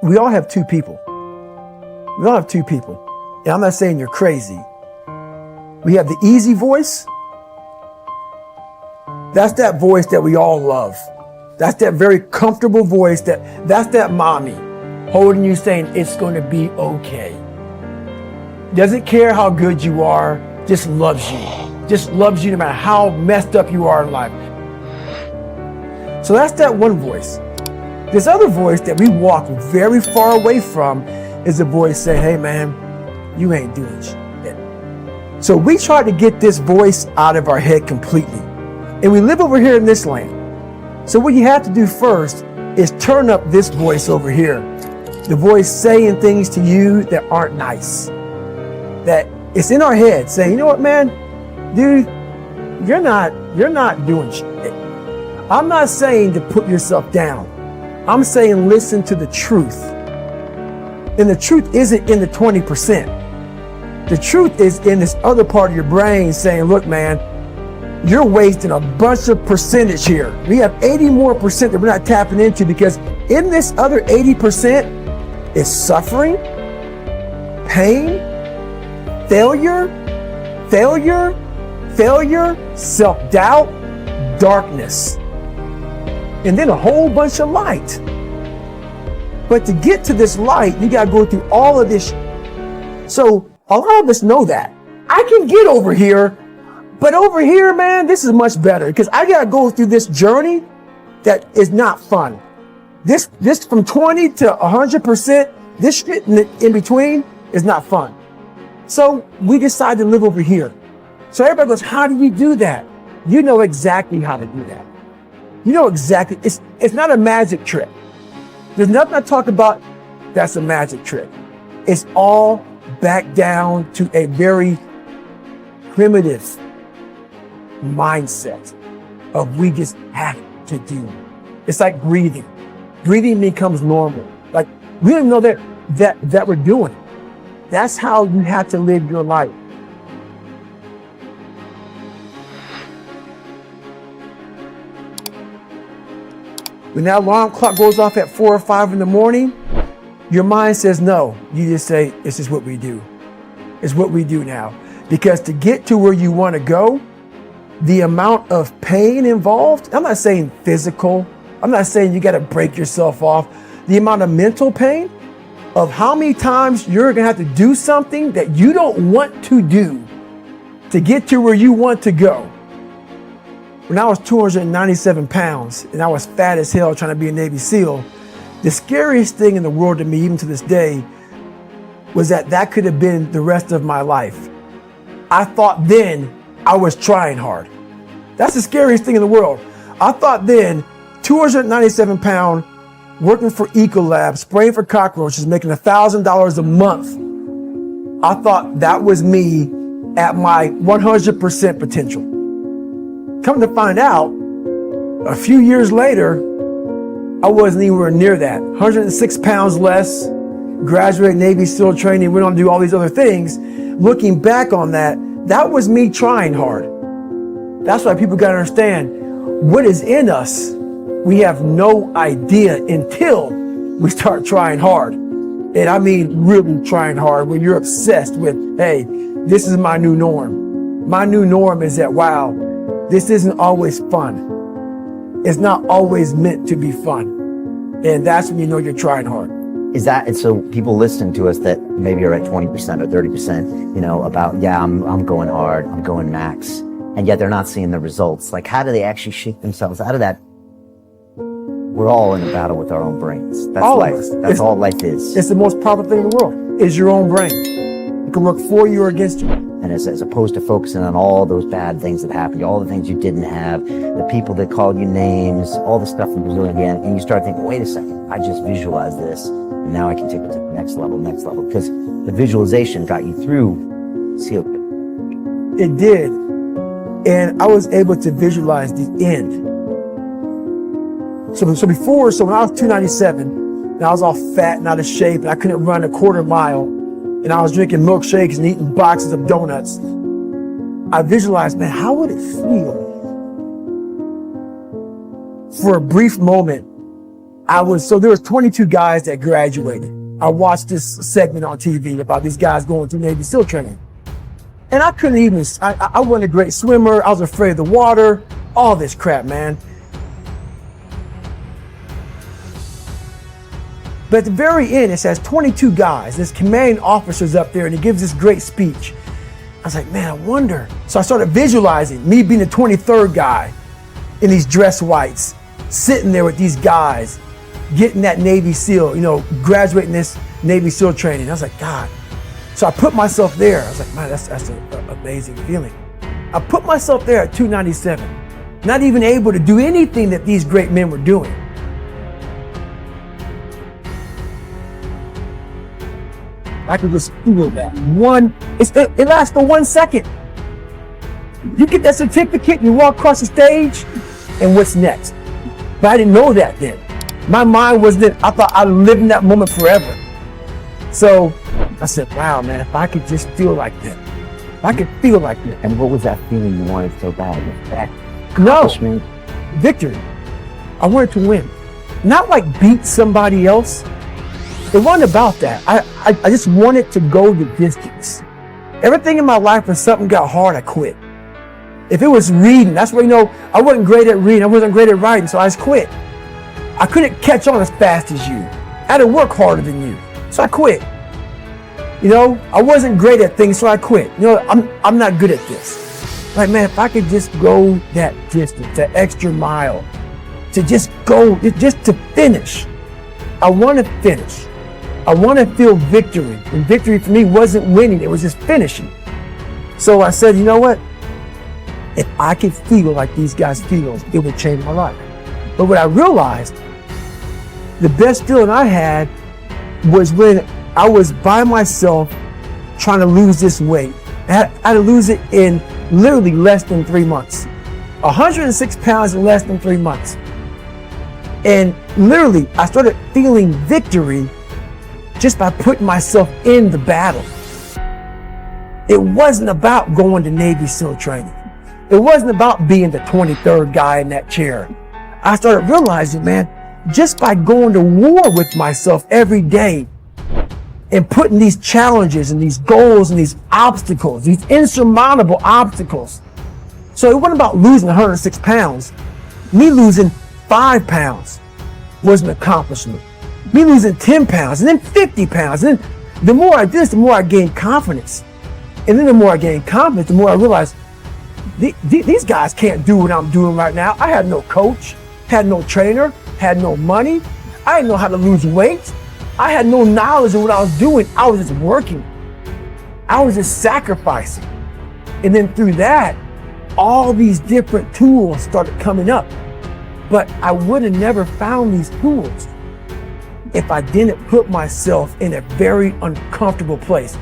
we all have two people. We all have two people. And I'm not saying you're crazy. We have the easy voice. That's that voice that we all love. That's that very comfortable voice that's that mommy holding you saying it's going to be okay. Doesn't care how good you are, just loves you. Just loves you no matter how messed up you are in life. So that's that one voice. This other voice that we walk very far away from is the voice saying, hey man, you ain't doing shit. So we try to get this voice out of our head completely. And we live over here in this land. So what you have to do first is turn up this voice over here. The voice saying things to you that aren't nice. That it's in our head saying, you know what, man, dude, you're not doing shit. I'm not saying to put yourself down. I'm saying listen to the truth. And the truth isn't in the 20%. The truth is in this other part of your brain saying, look, man, you're wasting a bunch of percentage here. We have 80 more percent that we're not tapping into because in this other 80% is suffering, pain, failure, self-doubt, darkness, and then a whole bunch of light. But to get to this light, you gotta go through all of this. So a lot of us know that. I can get over here, but over here, man, this is much better because I gotta go through this journey that is not fun. This from 20 to 100%, this shit in between is not fun. So we decide to live over here. So everybody goes, how do you do that? You know exactly how to do that. You know exactly, it's not a magic trick. There's nothing I talk about that's a magic trick. It's all back down to a very primitive mindset of we just have to do. It's like breathing. Breathing becomes normal. Like we don't know that we're doing it. That's how you have to live your life. When that alarm clock goes off at 4 or 5 in the morning, your mind says no. You just say, this is what we do. It's what we do now. Because to get to where you want to go, the amount of pain involved, I'm not saying physical, I'm not saying you got to break yourself off. The amount of mental pain of how many times you're going to have to do something that you don't want to do to get to where you want to go. When I was 297 pounds and I was fat as hell trying to be a Navy SEAL, the scariest thing in the world to me, even to this day, was that could have been the rest of my life. I thought then I was trying hard. That's the scariest thing in the world. I thought then, 297 pound, working for Ecolab, spraying for cockroaches, making $1,000 a month. I thought that was me at my 100% potential. Come to find out, a few years later, I wasn't anywhere near that. 106 pounds less, graduated Navy SEAL training, went on to do all these other things. Looking back on that, that was me trying hard. That's why people got to understand what is in us. We have no idea until we start trying hard. And I mean really trying hard when you're obsessed with, hey, this is my new norm. My new norm is that, wow, this isn't always fun. It's not always meant to be fun. And that's when you know you're trying hard. Is that, and so people listening to us that maybe are at 20% or 30%, you know, about, yeah, I'm going hard, I'm going max, and yet they're not seeing the results. Like, how do they actually shake themselves out of that? We're all in a battle with our own brains. That's all life. That's all life is. It's the most powerful thing in the world, is your own brain. It can work for you or against you. And as opposed to focusing on all those bad things that happened, all the things you didn't have, the people that called you names, all the stuff that was doing again, and you start thinking, wait a second, I just visualized this, and now I can take it to the next level, because the visualization got you through SEAL. It did. And I was able to visualize the end. So when I was 297, and I was all fat and out of shape, and I couldn't run a quarter mile, and I was drinking milkshakes and eating boxes of donuts, I visualized, man, how would it feel for a brief moment So there was 22 guys that graduated. I watched this segment on TV about these guys going through Navy SEAL training. And I couldn't even, I wasn't a great swimmer. I was afraid of the water, all this crap, man. But at the very end, it says 22 guys, there's commanding officers up there, and he gives this great speech. I was like, man, I wonder. So I started visualizing me being the 23rd guy in these dress whites, sitting there with these guys, getting that Navy SEAL, graduating this Navy SEAL training. I was like, God. So I put myself there. I was like, man, that's an amazing feeling. I put myself there at 297, not even able to do anything that these great men were doing. I could just feel that. It lasts for 1 second. You get that certificate, you walk across the stage, and what's next? But I didn't know that then. My mind was that I thought I'd live in that moment forever. So I said, wow, man, if I could just feel like that. If I could feel like that. And what was that feeling you wanted so bad? That accomplishment? Victory. I wanted to win. Not like beat somebody else. It wasn't about that. I just wanted to go the distance. Everything in my life, when something got hard, I quit. If it was reading, that's where, I wasn't great at reading. I wasn't great at writing, so I just quit. I couldn't catch on as fast as you. I had to work harder than you, so I quit. I wasn't great at things, so I quit. I'm not good at this. Like, man, if I could just go that distance, that extra mile, to just go, just to finish. I want to finish. I want to feel victory. And victory for me wasn't winning, it was just finishing. So I said, you know what? If I could feel like these guys feel, it would change my life. But what I realized, the best feeling I had was when I was by myself trying to lose this weight. I had to lose it in literally less than 3 months. 106 pounds in less than 3 months. And literally, I started feeling victory just by putting myself in the battle. It wasn't about going to Navy SEAL training. It wasn't about being the 23rd guy in that chair. I started realizing, man, just by going to war with myself every day and putting these challenges and these goals and these obstacles, these insurmountable obstacles. So it wasn't about losing 106 pounds. Me losing 5 pounds was an accomplishment. Me losing 10 pounds and then 50 pounds. And then the more I did this, the more I gained confidence. And then the more I gained confidence, the more I realized these guys can't do what I'm doing right now. I had no coach, had no trainer, had no money. I didn't know how to lose weight. I had no knowledge of what I was doing. I was just working. I was just sacrificing. And then through that, all these different tools started coming up. But I would have never found these tools if I didn't put myself in a very uncomfortable place.